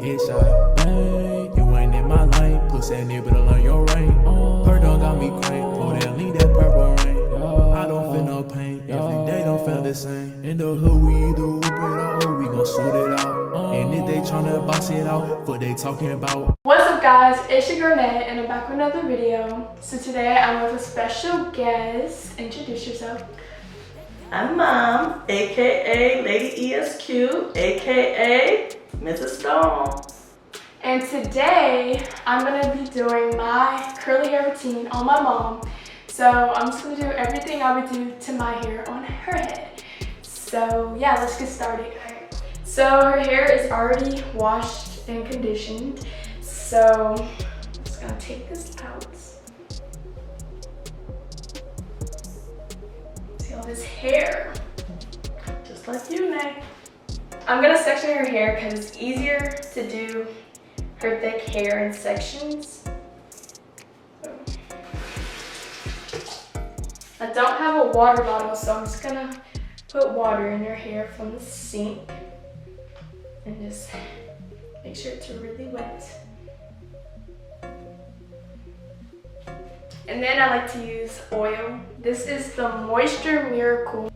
Headshot, bang, you ain't in my lane. Pussy that nigga, better learn your range. Her done got me crank, oh that lean that purple rain. I don't feel no pain, every day don't feel the same. In the hood we either Uber it or we gon' shoot it out. And if they tryna box it out, what they talking about? What's up guys, it's your girl Janae and I'm back with another video. So today I'm with a special guest. Introduce yourself. I'm Mom, aka Lady ESQ, aka Mrs. Stone. And today I'm gonna be doing my curly hair routine on my mom. So I'm just gonna do everything I would do to my hair on her head. So yeah, let's get started. So her hair is already washed and conditioned. So I'm just gonna take this out. See all this hair. Just like you, Nay. I'm gonna section her hair because it's easier to do her thick hair in sections. I don't have a water bottle, so I'm just gonna put water in her hair from the sink and just make sure it's really wet. And then I like to use oil. This is the Moisture Miracle.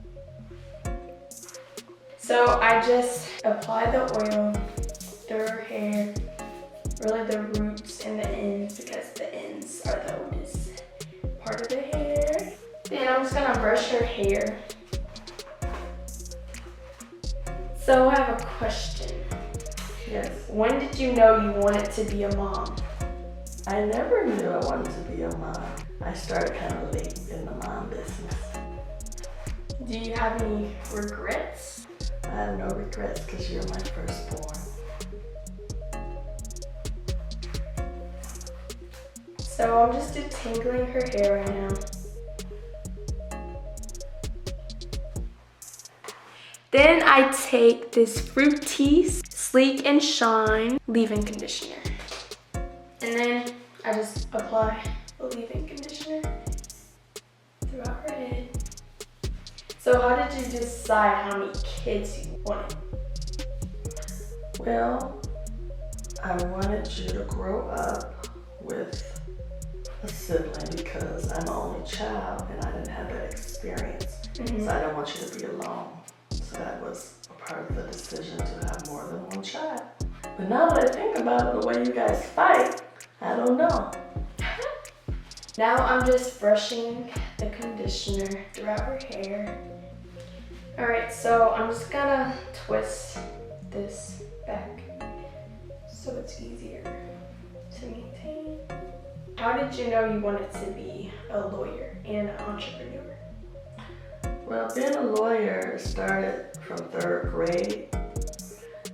So I just apply the oil through her hair, really the roots and the ends, because the ends are the oldest part of the hair. Then I'm just gonna brush her hair. So I have a question. Yes. When did you know you wanted to be a mom? I never knew I wanted to be a mom. I started kind of late in the mom business. Do you have any regrets? I have no regrets because you're my firstborn. So I'm just detangling her hair right now. Then I take this Fructis Sleek and Shine leave-in conditioner. And then I just apply the leave-in conditioner throughout her head. So how did you decide how many kids you wanted? Well, I wanted you to grow up with a sibling because I'm an only child and I didn't have that experience. So I didn't want you to be alone. So that was a part of the decision to have more than one child. But now that I think about it, the way you guys fight, I don't know. Now I'm just brushing the conditioner throughout her hair. Alright, so I'm just gonna twist this back so it's easier to maintain. How did you know you wanted to be a lawyer and an entrepreneur? Well, being a lawyer started from 3rd grade.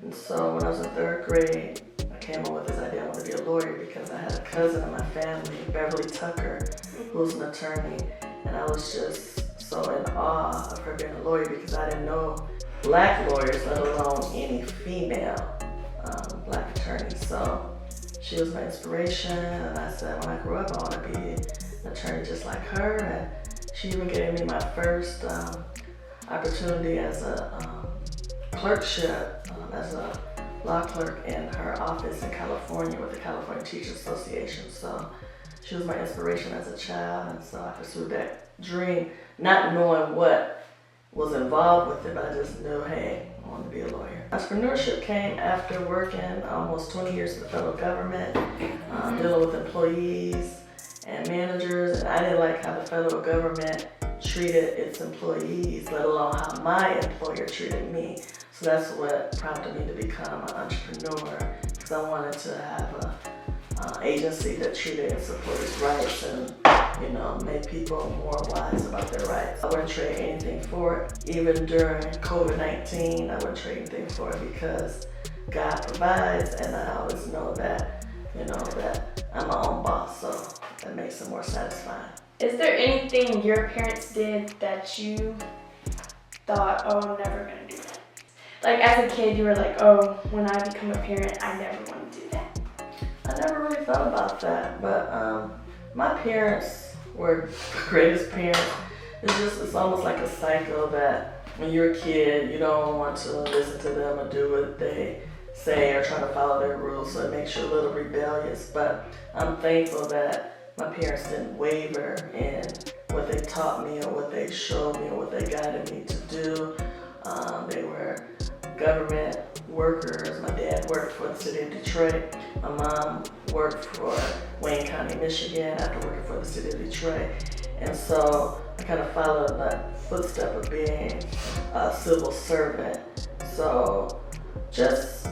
And so when I was in 3rd grade, I came up with this idea I want to be a lawyer because I had a cousin in my family, Beverly Tucker, who was an attorney. And I was just so in awe of her being a lawyer because I didn't know black lawyers, let alone any female black attorneys. So she was my inspiration. And I said, when I grow up, I want to be an attorney just like her. And she even gave me my first opportunity as a clerkship, as a law clerk in her office in California with the California Teachers Association. So she was my inspiration as a child, and so I pursued that dream, not knowing what was involved with it, but I just knew, hey, I wanted to be a lawyer. Entrepreneurship came after working almost 20 years in the federal government, dealing with employees and managers, and I didn't like how the federal government treated its employees, let alone how my employer treated me. So that's what prompted me to become an entrepreneur, because I wanted to have an agency that treated its employees' rights and, you know, made people more wise about their rights. I wouldn't trade anything for it. Even during COVID-19, I wouldn't trade anything for it because God provides, and I always know that, you know, that I'm my own boss, so that makes it more satisfying. Is there anything your parents did that you thought, oh, I'm never gonna do that? Like as a kid, you were like, oh, when I become a parent, I never want to do that. I never really thought about that, but my parents were the greatest parents. It's almost like a cycle that when you're a kid, you don't want to listen to them or do what they say or trying to follow their rules, so it makes you a little rebellious. But I'm thankful that my parents didn't waver in what they taught me or what they showed me or what they guided me to do. They were government workers. My dad worked for the city of Detroit. My mom worked for Wayne County, Michigan after working for the city of Detroit. And so I kind of followed that footstep of being a civil servant. So just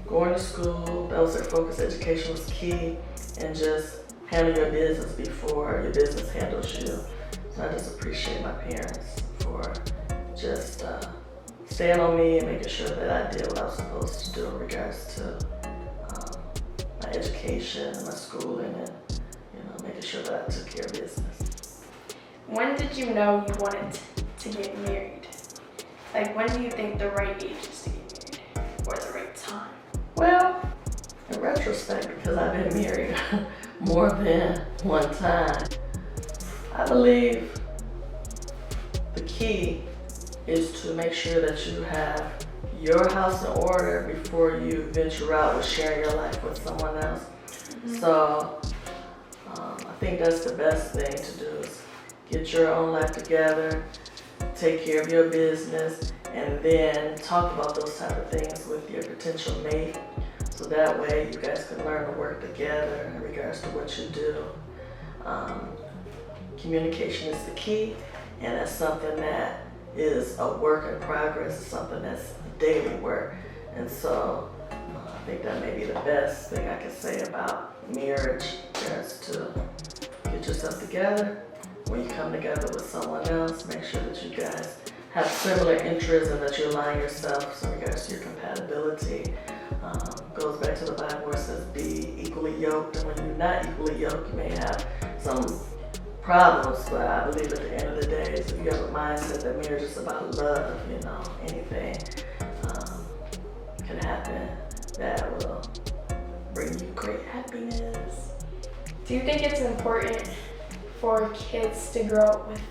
going to school, that was their focus. Education was key, and just handle your business before your business handles you. So I just appreciate my parents for just staying on me and making sure that I did what I was supposed to do in regards to my education and my schooling, and making sure that I took care of business. When did you know you wanted to get married? Like, when do you think the right age is to get married, or the right time? Well, in retrospect, because I've been married more than one time, I believe the key is to make sure that you have your house in order before you venture out with sharing your life with someone else. Mm-hmm. So I think that's the best thing to do, is get your own life together, take care of your business, and then talk about those type of things with your potential mate. So that way you guys can learn to work together in regards to what you do. Communication is the key, and that's something that is a work in progress. It's something that's daily work. And so I think that may be the best thing I can say about marriage, is to get yourself together. When you come together with someone else, make sure that you guys have similar interests and that you align yourselves in regards to your compatibility. Goes back to the Bible where it says be equally yoked, and when you're not equally yoked, you may have some problems. But I believe at the end of the day, if you have a mindset that marriage is about love, anything can happen that will bring you great happiness. Do you think it's important for kids to grow up with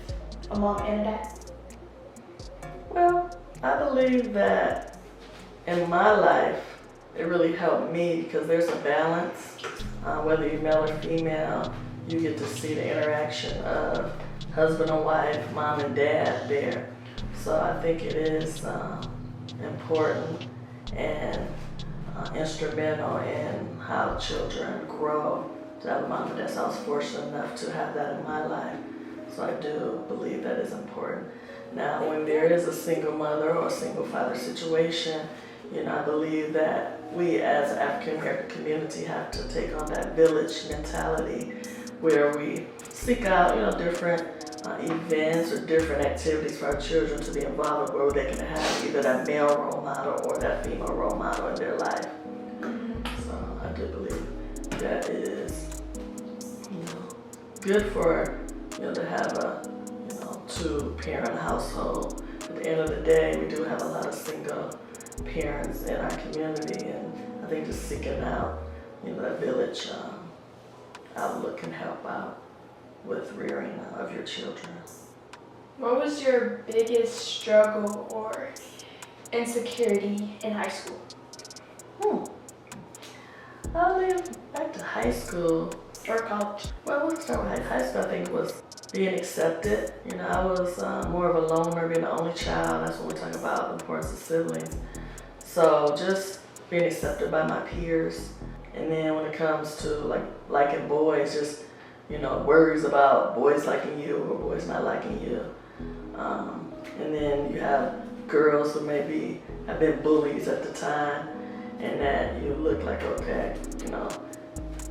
a mom and a dad? Well, I believe that in my life, it really helped me because there's a balance. Whether you're male or female, you get to see the interaction of husband and wife, mom and dad there. So I think it is important and instrumental in how children grow to have a mom and dad. So I was fortunate enough to have that in my life. So I do believe that is important. Now, when there is a single mother or a single father situation, I believe that we as an African American community have to take on that village mentality where we seek out, different events or different activities for our children to be involved with, where they can have either that male role model or that female role model in their life. So I do believe that is, good for, to have a, two-parent household. At the end of the day, we do have a lot of single parents in our community, and I think just seeking out, that village outlook can help out with rearing of your children. What was your biggest struggle or insecurity in high school? I'll leave back to high school. Or college? Well, we'll start with high school. I think it was being accepted. I was more of a loner, being the only child. That's when we talk about the importance of siblings. So just being accepted by my peers. And then when it comes to liking boys, just, worries about boys liking you or boys not liking you. And then you have girls who maybe have been bullies at the time, and that you look like, okay,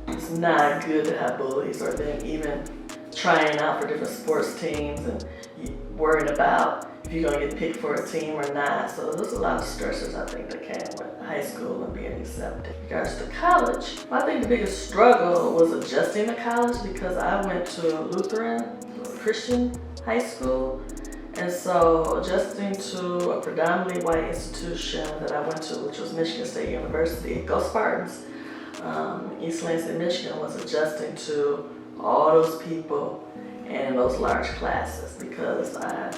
it's not good to have bullies, or then even trying out for different sports teams and worrying about if you're gonna get picked for a team or not. So there's a lot of stressors, I think, that came with high school and being accepted. In regards to college, I think the biggest struggle was adjusting to college, because I went to Lutheran Christian high school. And so adjusting to a predominantly white institution that I went to, which was Michigan State University, go Spartans, East Lansing, Michigan, was adjusting to all those people and those large classes, because I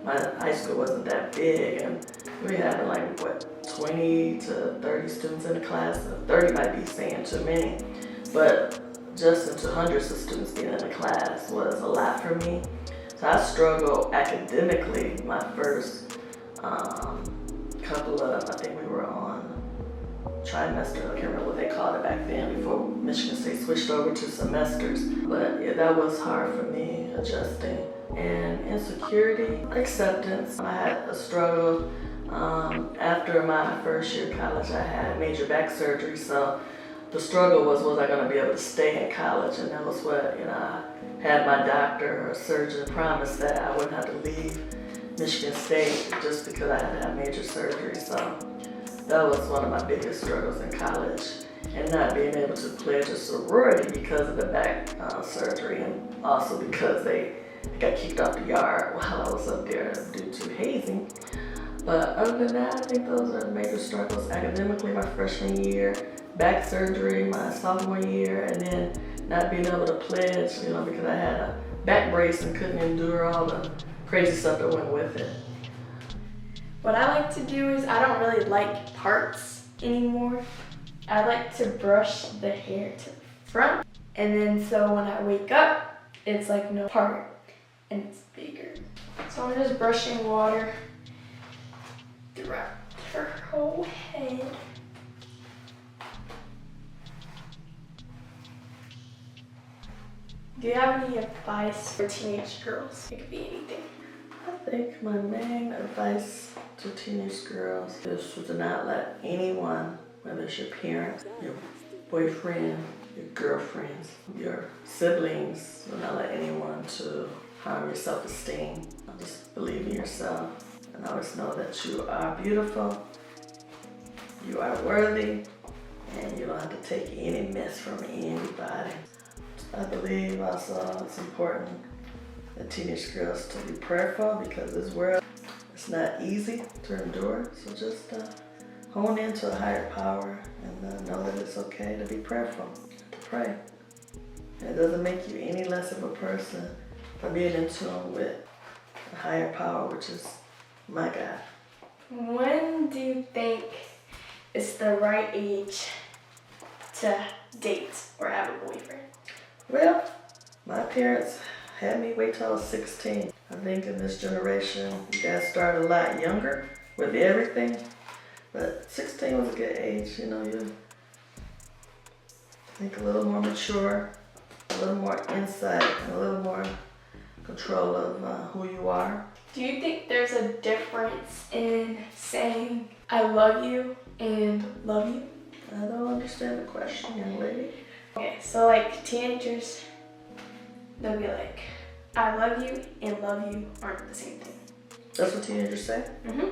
my high school wasn't that big, and we had like, what, 20 to 30 students in the class. 30 might be saying too many, but just into hundreds of students being in the class was a lot for me. So I struggled academically my first couple of, I think we were on trimester, I can't remember what they called it back then before Michigan State switched over to semesters. But yeah, that was hard for me adjusting. And insecurity, acceptance. I had a struggle. After my first year of college, I had major back surgery, so the struggle was I going to be able to stay in college? And that was what, I had my doctor or surgeon promise that I wouldn't have to leave Michigan State just because I had to have major surgery. So that was one of my biggest struggles in college, and not being able to pledge a sorority because of the back surgery, and also because I got kicked off the yard while I was up there due to hazing. But other than that, I think those are the major struggles. Academically, my freshman year, back surgery my sophomore year, and then not being able to pledge, because I had a back brace and couldn't endure all the crazy stuff that went with it. What I like to do is I don't really like parts anymore. I like to brush the hair to the front, and then so when I wake up, it's like no part and it's bigger. So I'm just brushing water throughout her whole head. Do you have any advice for teenage girls? It could be anything. I think my main advice to teenage girls is to not let anyone, whether it's your parents, your boyfriend, your girlfriends, your siblings, do not let anyone to harm your self-esteem. Just believe in yourself and always know that you are beautiful, you are worthy, and you don't have to take any mess from anybody. I believe also it's important that teenage girls to be prayerful, because this world is not easy to endure. So just hone into a higher power and know that it's okay to be prayerful, to pray. It doesn't make you any less of a person for being in tune with a higher power, which is my God. When do you think is the right age to date or have a boyfriend? Well, my parents had me wait till I was 16. I think in this generation, you guys start a lot younger with everything. But 16 was a good age, you think a little more mature, a little more insight, and a little more control of who you are. Do you think there's a difference in saying I love you and love you? I don't understand the question, young lady. Okay, so like teenagers, they'll be like, I love you and love you aren't the same thing. That's what teenagers say? Mm-hmm.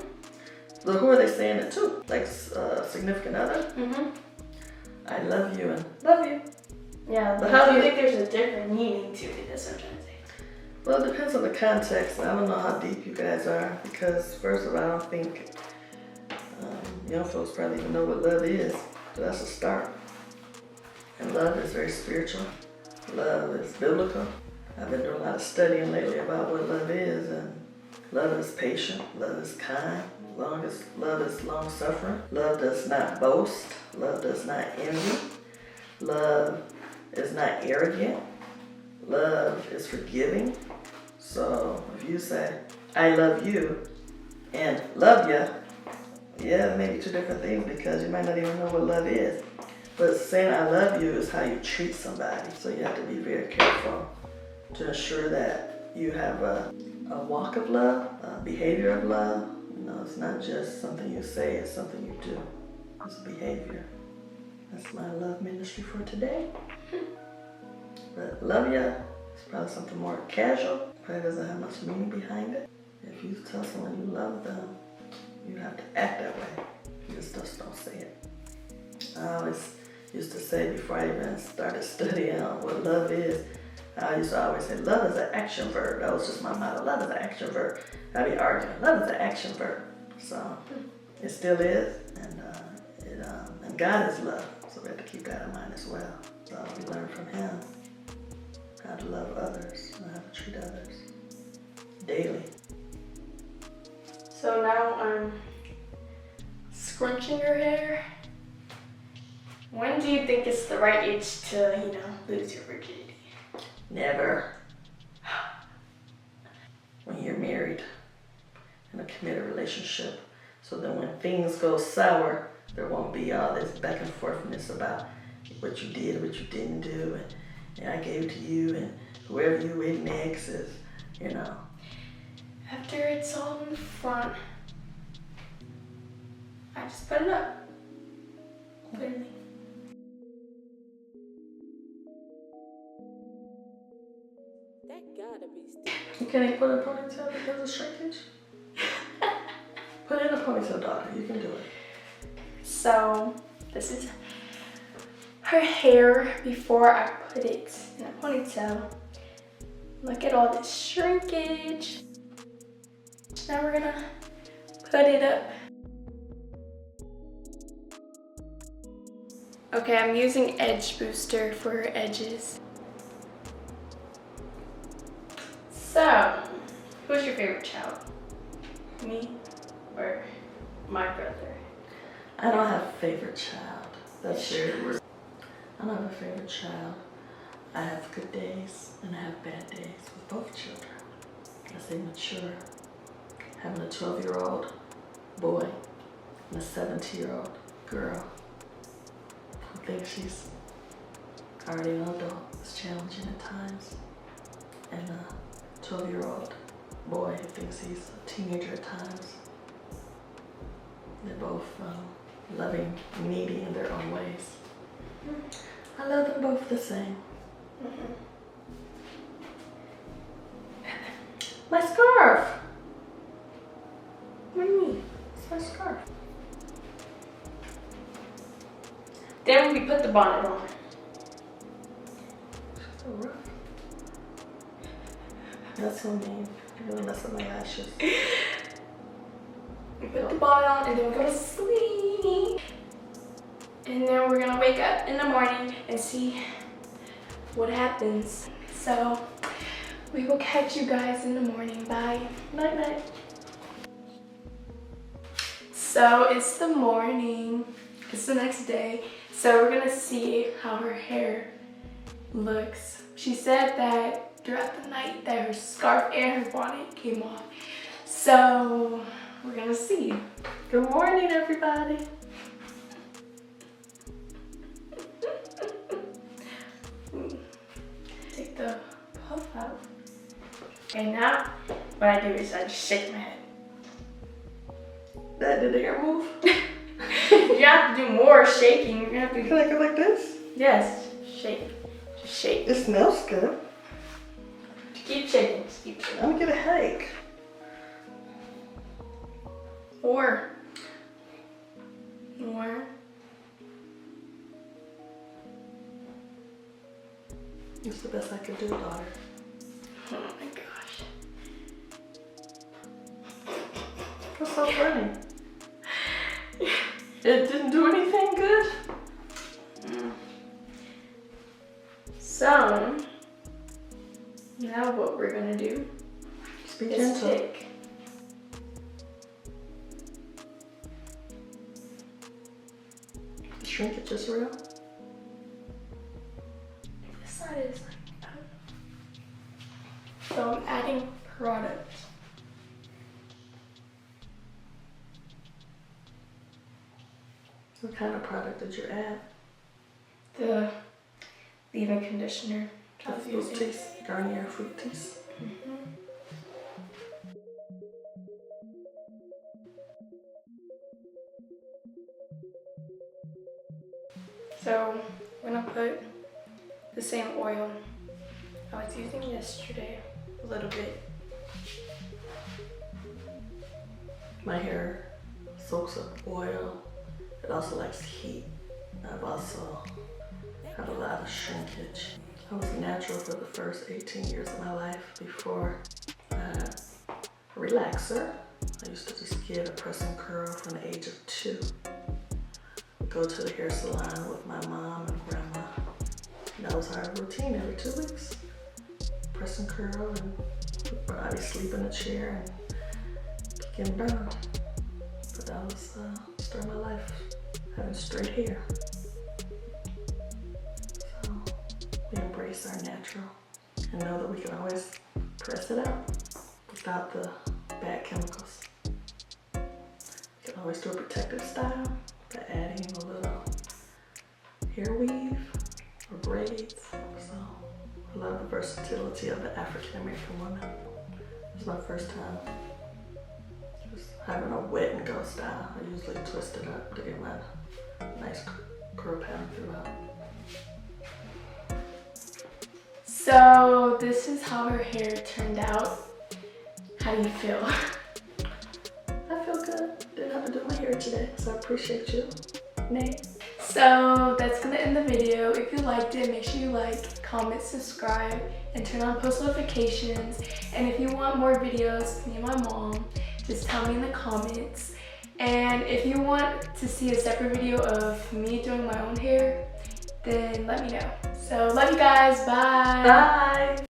So who are they saying it to? Like significant other? Mm-hmm. I love you and love you. Yeah, but how do you think there's a different meaning to it? That's what I'm trying to say. Well, it depends on the context. I don't know how deep you guys are, because first of all, I don't think young folks probably even know what love is. So that's a start. And love is very spiritual. Love is biblical. I've been doing a lot of studying lately about what love is, and love is patient, love is kind, love is long-suffering. Love does not boast, love does not envy, love is not arrogant, love is forgiving. So if you say, I love you and love ya, yeah, it may be two different things, because you might not even know what love is. But saying I love you is how you treat somebody. So you have to be very careful to ensure that you have a walk of love, a behavior of love. It's not just something you say, it's something you do. It's behavior. That's my love ministry for today. But love ya is probably something more casual. Probably doesn't have much meaning behind it. If you tell someone you love them, you have to act that way. You just don't say it. I always used to say, before I even started studying what love is, I used to always say, love is an action verb. That was just my motto. Love is an action verb. I'd be arguing, love is an action verb. So it still is, and God is love. So we have to keep that in mind as well. So we learn from Him how to love others and how to treat others daily. So now I'm scrunching her hair. When do you think it's the right age to, you know, lose your virginity? Never. When you're married in a committed relationship. So then when things go sour, there won't be all this back and forthness about what you did, what you didn't do, and I gave it to you, and whoever you with next is, you know. After it's all in the front, I just put it up. Literally. That gotta be You can't put a ponytail because of shrinkage? Put in a ponytail, daughter. You can do it. So this is her hair before I put it in a ponytail. Look at all this shrinkage. Now we're gonna put it up. Okay, I'm using Edge Booster for her edges. So, who's your favorite child? Me or my brother? I don't have a favorite child. That's weird. I don't have a favorite child. I have good days and I have bad days with both children. As they mature. Having a 12-year-old boy and a 17-year-old girl who thinks she's already an adult is challenging at times. And a 12-year-old boy who thinks he's a teenager at times. They're both loving, needy in their own ways. I love them both the same. My scarf! What do you mean? It's my scarf. Then we put the bonnet on. So rough. That's so mean. You're gonna mess up my lashes. We put the bonnet on and then we go to sleep. And then we're gonna wake up in the morning and see what happens. So we will catch you guys in the morning. Bye. Night night. So it's the morning. It's the next day. So we're gonna see how her hair looks. She said that throughout the night that her scarf and her bonnet came off. So we're gonna see. Good morning, everybody. Take the puff out. And now what I do is I just shake my head. That did the hair move? You have to do more shaking. You're gonna have to. Can I go like this? Yes, shake. Just shake. It smells good. Keep shaking. Just keep shaking. I'm gonna get a headache. Or. It's the best I could do, daughter. Oh my gosh. What's so funny? It didn't do anything good? So, now what we're gonna do Just be is gentle. take The shrinkage is real. this side is like, so I'm adding product. What kind of product did you add? The leave-in conditioner. The Fructis, Garnier Fructis. So I'm gonna put the same oil I was using yesterday, a little bit. My hair soaks up oil. It also likes heat. I've also had a lot of shrinkage. I was natural for the first 18 years of my life before I had a relaxer. I used to just get a press and curl from the age of 2. Go to the hair salon with my mom and grandma. And that was our routine every 2 weeks. Press and curl, and I'd be sleep in a chair and getting done. But that was the start of my life, having straight hair. So we embrace our natural and know that we can always press it out without the bad chemicals. You can always do a protective style by adding a little hair weave or braids. So I love the versatility of the African American woman. It was my first time just having a wet and go style. I usually twist it up to get my nice curl pattern throughout. So this is how her hair turned out. How do you feel? I feel good. Didn't have to do my hair today, so I appreciate you, Nate. So that's gonna end the video. If you liked it, make sure you like, comment, subscribe, and turn on post notifications. And if you want more videos with me and my mom, just tell me in the comments. And if you want to see a separate video of me doing my own hair, then let me know. So love you guys. Bye. Bye.